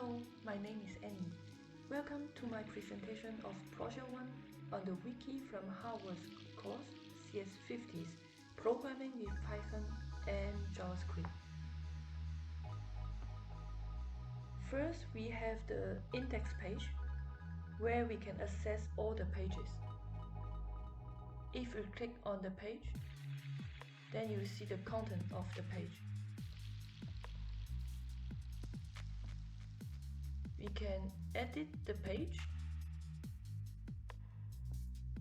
Hello, my name is Annie. Welcome to my presentation of Project 1 on the Wiki from Harvard's course CS50's Programming with Python and JavaScript. First, we have the index page, where we can access all the pages. If you click on the page, then you see the content of the page. We can edit the page.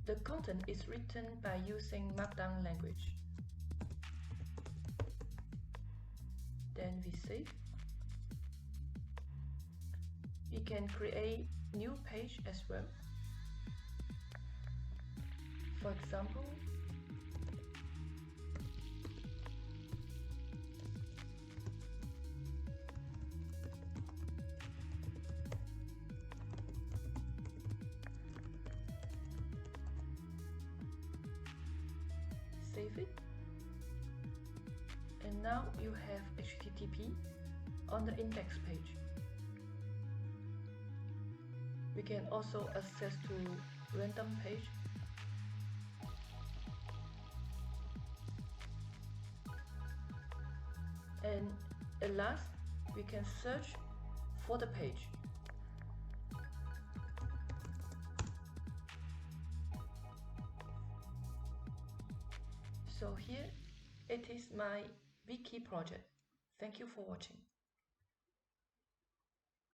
The content is written by using Markdown language. Then we save. We can create new page as well. For example, save it, and now you have HTTP on the index page. We can also access to random page. And at last, we can search for the page. So here it is my Wiki project. Thank you for watching.